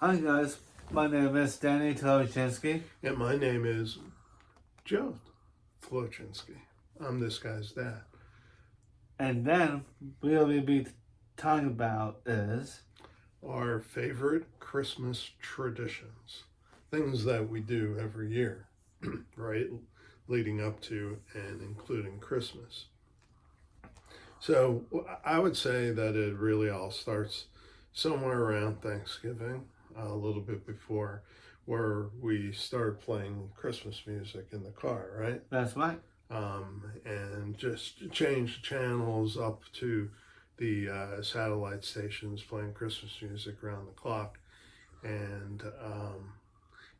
Hi guys, my name is Danny Tolochinsky. And my name is Joe Flochinsky. I'm this guy's dad. And then we'll be talking about is Our favorite Christmas traditions. Things that we do every year, right? Leading up to and including Christmas. So I would say that it really all starts somewhere around Thanksgiving, a little bit before, where we start playing Christmas music in the car, right? that's right. And just change channels up to the satellite stations playing Christmas music around the clock, and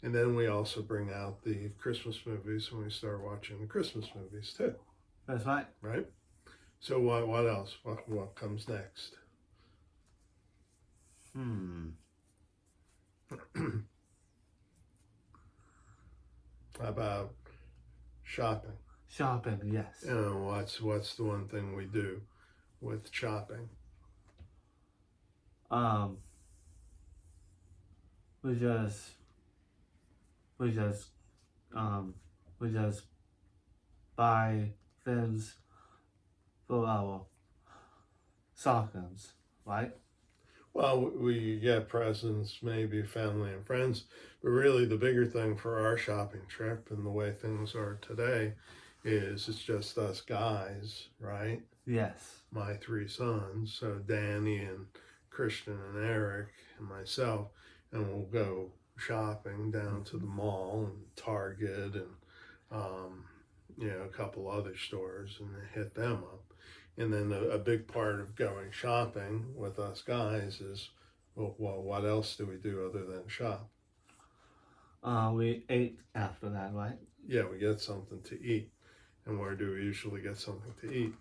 and then we also bring out the Christmas movies and we start watching the Christmas movies too, That's right. right? So what else? What comes next? How about shopping? Shopping, yes. What's the one thing we do with shopping? Um, we just, we just, we just buy things for our stockings, right? Well, we get presents, maybe family and friends, but really the bigger thing for our shopping trip and the way things are today is it's just us guys, right? Yes. My three sons, so Danny and Christian and Eric and myself, and we'll go shopping down to the mall and Target and a couple other stores and hit them up. And then a big part of going shopping with us guys is, well, what else do we do other than shop? We ate after that, right? Yeah, we get something to eat. And where do we usually get something to eat?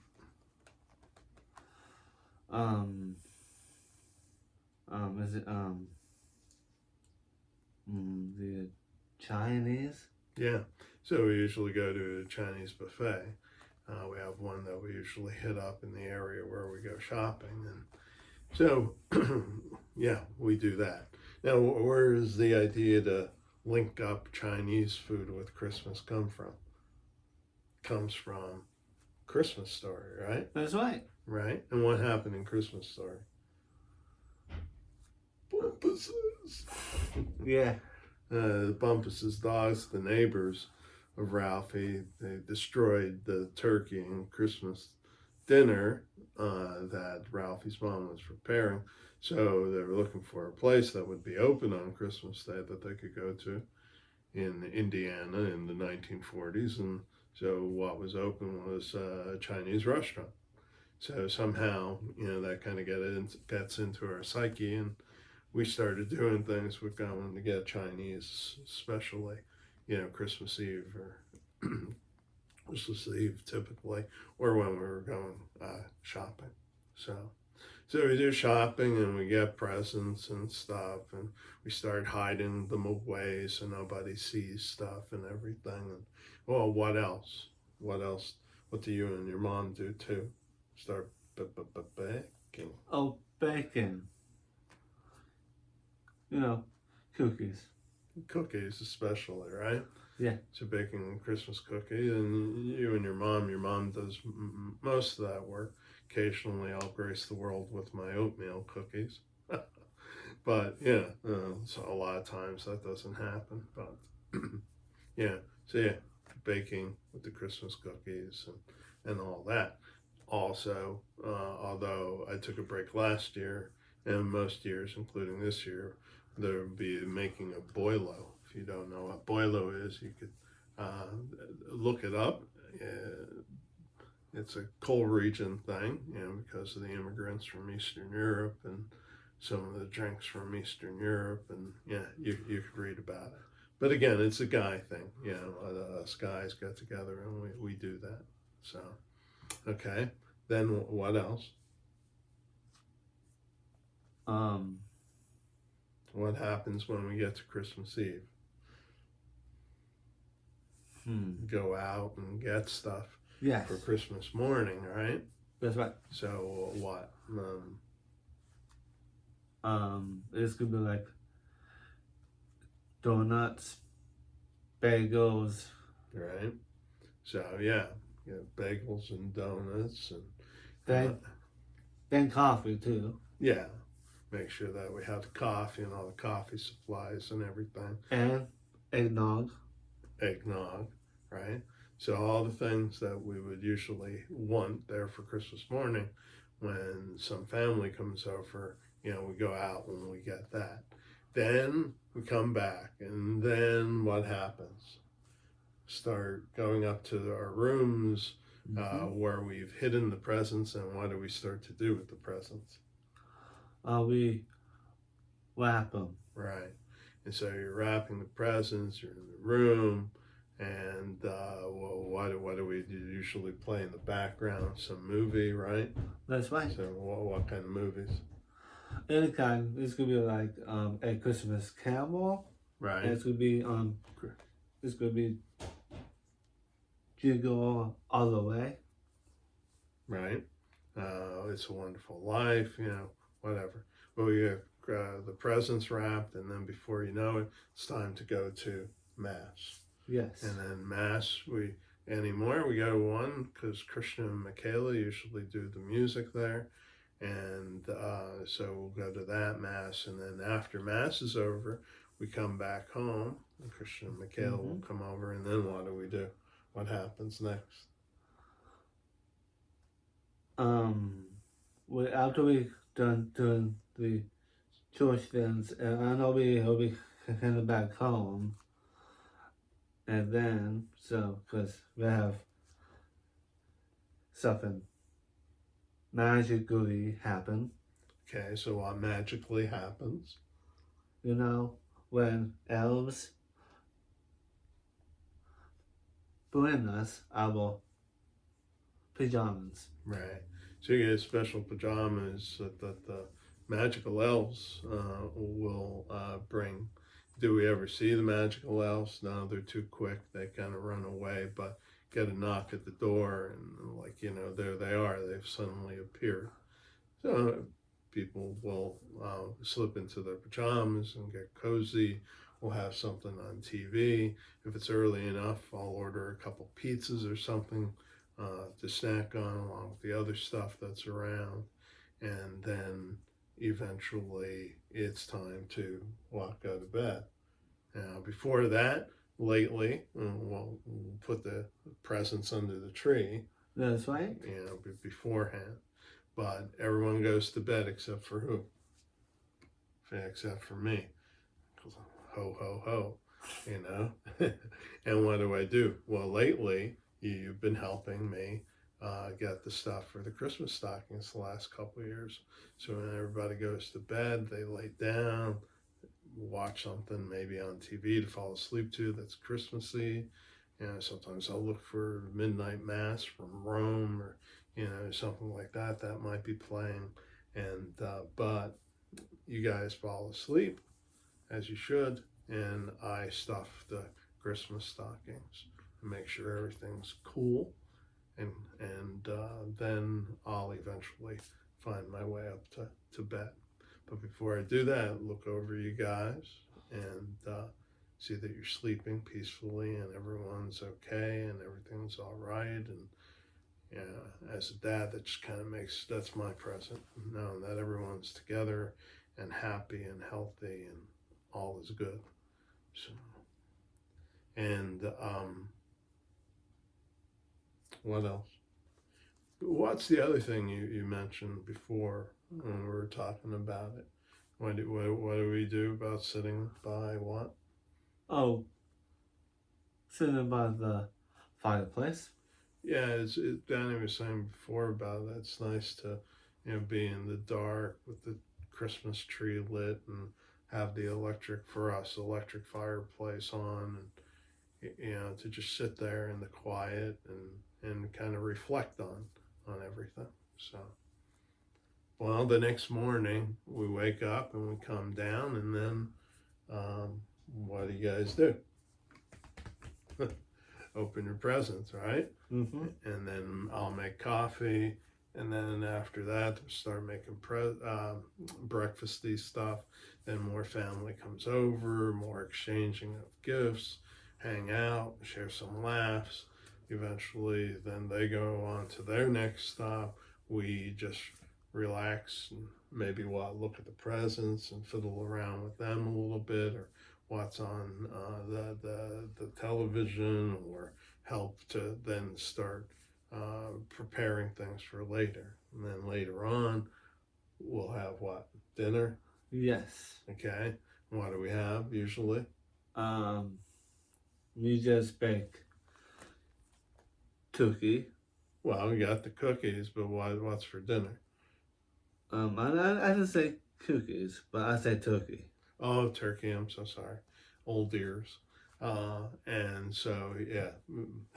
Is it the Chinese? Yeah, so we usually go to a Chinese buffet. We have one that we usually hit up in the area where we go shopping, and so yeah, we do that. Now, where does the idea to link up Chinese food with Christmas come from? Comes from Christmas Story, right? That's right. Right. And what happened in Christmas Story? Bumpuses. Yeah. Bumpus's dogs, the neighbors of Ralphie, they destroyed the turkey and Christmas dinner that Ralphie's mom was preparing. So they were looking for a place that would be open on Christmas Day that they could go to in Indiana in the 1940s. And so what was open was a Chinese restaurant. So somehow, that kind of gets into our psyche, and we started doing things with going to get Chinese, especially, Christmas Eve or Christmas Eve typically, or when we were going shopping. So we do shopping and we get presents and stuff, and we start hiding them away so nobody sees stuff and everything. And well, what else? What else? What do you and your mom do too? Start baking. Oh, bacon. Cookies. Cookies, especially, right? Yeah. So baking Christmas cookies, and you and your mom does most of that work. Occasionally, I'll grace the world with my oatmeal cookies, but so a lot of times that doesn't happen. But so baking with the Christmas cookies and all that. Also, although I took a break last year, and most years, including this year, there will be making a boilo. If you don't know what boilo is, you could look it up. It's a coal region thing, because of the immigrants from Eastern Europe and some of the drinks from Eastern Europe, and you could read about it. But again, it's a guy thing. Us guys get together and we do that. So, okay. Then what else? What happens when we get to Christmas Eve? Go out and get stuff Yes. for Christmas morning, right? That's right. So what? It's gonna be like donuts, bagels, right? So yeah, bagels and donuts and then uh, then coffee too, yeah, make sure that we have the coffee and all the coffee supplies and everything. and eggnog. Eggnog, right? So all the things that we would usually want there for Christmas morning, when some family comes over, we go out when we get that. Then we come back, and then what happens? Start going up to our rooms where we've hidden the presents, and what do we start to do with the presents? We wrap them. Right. And so you're wrapping the presents, you're in the room, and well, what do we usually play in the background? Some movie, right? That's right. So what kind of movies? Any kind. This could be like a Christmas Carol. Right. And it's gonna be it's gonna be Jingle All the Way. Right. It's a Wonderful Life, whatever. But we get the presents wrapped, and then before you know it, it's time to go to Mass. Yes. And then Mass, we go to one because Krishna and Michaela usually do the music there. And so we'll go to that Mass. And then after Mass is over, we come back home. And Krishna and Michaela will come over. And then what do? What happens next? After we done the church things, and I know we'll be coming back home. And then, because we have something magically happen. Okay, so what magically happens? When elves bring us our pajamas. Right. So you get special pajamas that the magical elves will bring. Do we ever see the magical elves? No, they're too quick. They kind of run away, but get a knock at the door and there they are. They've suddenly appeared. So people will slip into their pajamas and get cozy. We'll have something on TV. If it's early enough, I'll order a couple pizzas or something to snack on along with the other stuff that's around. And then eventually it's time to go to bed. Now, before that, lately, we'll put the presents under the tree. That's right. Beforehand. But everyone goes to bed except for who? Except for me. Ho, ho, ho, And what do? Well, lately, you've been helping me get the stuff for the Christmas stockings the last couple of years. So when everybody goes to bed, they lay down, watch something maybe on TV to fall asleep to that's Christmassy. Sometimes I'll look for Midnight Mass from Rome or, something like that might be playing. And, but you guys fall asleep as you should. And I stuff the Christmas stockings and make sure everything's cool. And then I'll eventually find my way up to bed. But before I do that, look over you guys and see that you're sleeping peacefully and everyone's okay and everything's all right. And as a dad, that just kind of that's my present, knowing that everyone's together and happy and healthy and all is good. So, and what else? What's the other thing you mentioned before when we were talking about it? What do we do about sitting by what? Oh, sitting by the fireplace. Yeah, it's Danny was saying before about it. It's nice to, be in the dark with the Christmas tree lit and have the electric fireplace on, and to just sit there in the quiet and kind of reflect on everything. So, well, the next morning we wake up and we come down, and then what do you guys do? Open your presents, right? Mm-hmm. And then I'll make coffee, And then after that, start making breakfasty stuff. Then more family comes over, more exchanging of gifts, hang out, share some laughs. Eventually, then they go on to their next stop. We just relax and maybe look at the presents and fiddle around with them a little bit, or what's on the television, or help to then start preparing things for later. And then later on, we'll have what? Dinner? Yes. Okay. What do we have usually? We just bake turkey. Well, we got the cookies, but what's for dinner? I didn't say cookies, but I say turkey. Oh, turkey. I'm so sorry. Old ears. And so, yeah,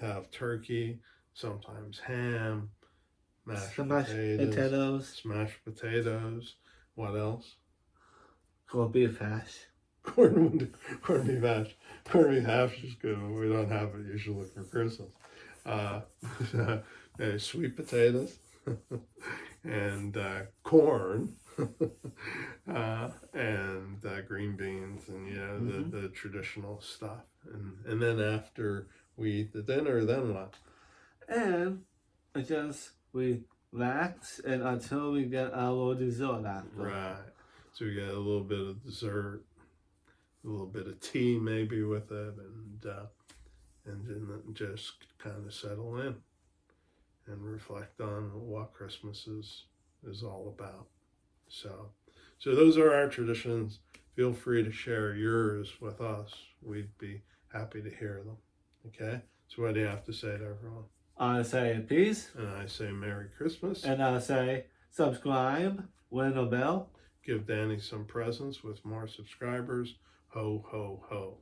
have turkey, sometimes ham, mashed potatoes. Smashed potatoes. What else? Corned beef hash. Corned beef hash. Corned beef hash is good, but we don't have it usually for Christmas. Sweet potatoes and corn and green beans, and the traditional stuff. And then after we eat the dinner, then what? And I guess we relax and until we get our dessert after. Right. So we get a little bit of dessert, a little bit of tea maybe with it, and then just kind of settle in and reflect on what Christmas is all about. So those are our traditions. Feel free to share yours with us. We'd be happy to hear them. Okay? So what do you have to say to everyone? I say peace. And I say Merry Christmas. And I say subscribe, ring the bell. Give Danny some presents with more subscribers. Ho, ho, ho.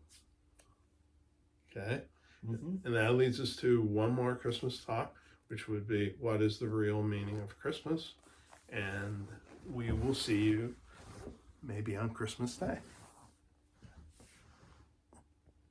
Okay? And that leads us to one more Christmas talk, which would be, what is the real meaning of Christmas? And we will see you maybe on Christmas Day.